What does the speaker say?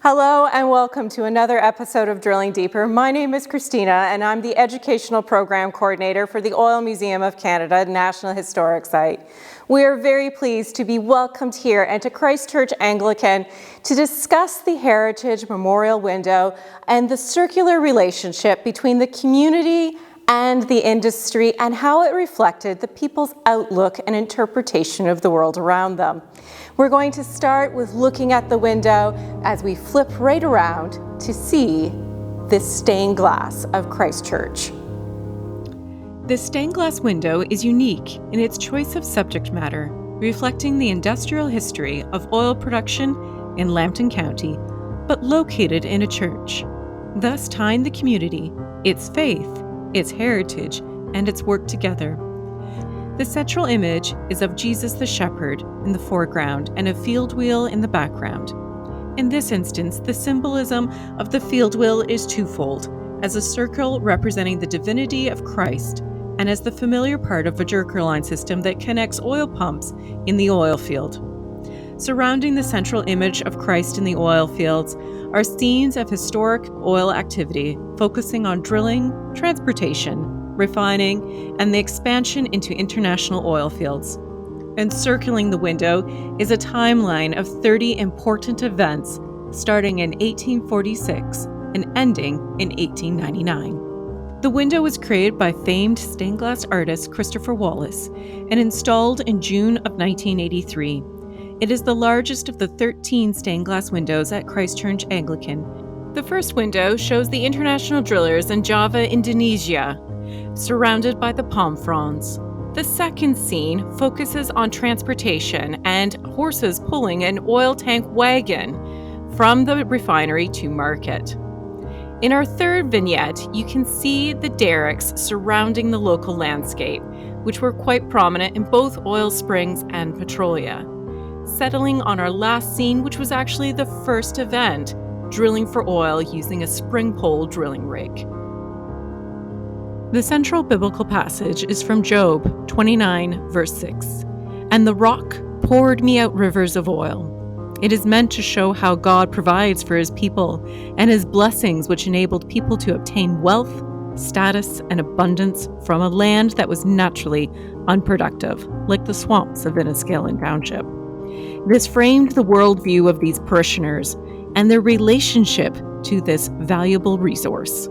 Hello and welcome to another episode of Drilling Deeper. My name is Christina and I'm the Educational Program Coordinator for the Oil Museum of Canada National Historic Site. We are very pleased to be welcomed here and to Christ Church Anglican to discuss the Heritage Memorial Window and the circular relationship between the community and the industry and how it reflected the people's outlook and interpretation of the world around them. We're going to start with looking at the window as we flip right around to see this stained glass of Christ Church. The stained glass window is unique in its choice of subject matter, reflecting the industrial history of oil production in Lambton County, but located in a church, thus tying the community, its faith, its heritage, and its work together. The central image is of Jesus the Shepherd in the foreground and a field wheel in the background. In this instance, the symbolism of the field wheel is twofold, as a circle representing the divinity of Christ and as the familiar part of a jerker line system that connects oil pumps in the oil field. Surrounding the central image of Christ in the oil fields are scenes of historic oil activity focusing on drilling, transportation, refining, and the expansion into international oil fields. Encircling the window is a timeline of 30 important events starting in 1846 and ending in 1899. The window was created by famed stained glass artist Christopher Wallace and installed in June of 1983. It is the largest of the 13 stained glass windows at Christ Church Anglican. The first window shows the international drillers in Java, Indonesia, surrounded by the palm fronds. The second scene focuses on transportation and horses pulling an oil tank wagon from the refinery to market. In our third vignette, you can see the derricks surrounding the local landscape, which were quite prominent in both Oil Springs and Petrolia. Settling on our last scene, which was actually the first event, drilling for oil using a spring pole drilling rig. The central biblical passage is from Job 29, verse 6. "And the rock poured me out rivers of oil." It is meant to show how God provides for his people and his blessings, which enabled people to obtain wealth, status, and abundance from a land that was naturally unproductive, like the swamps of Inniskillen Township. This framed the worldview of these parishioners and their relationship to this valuable resource.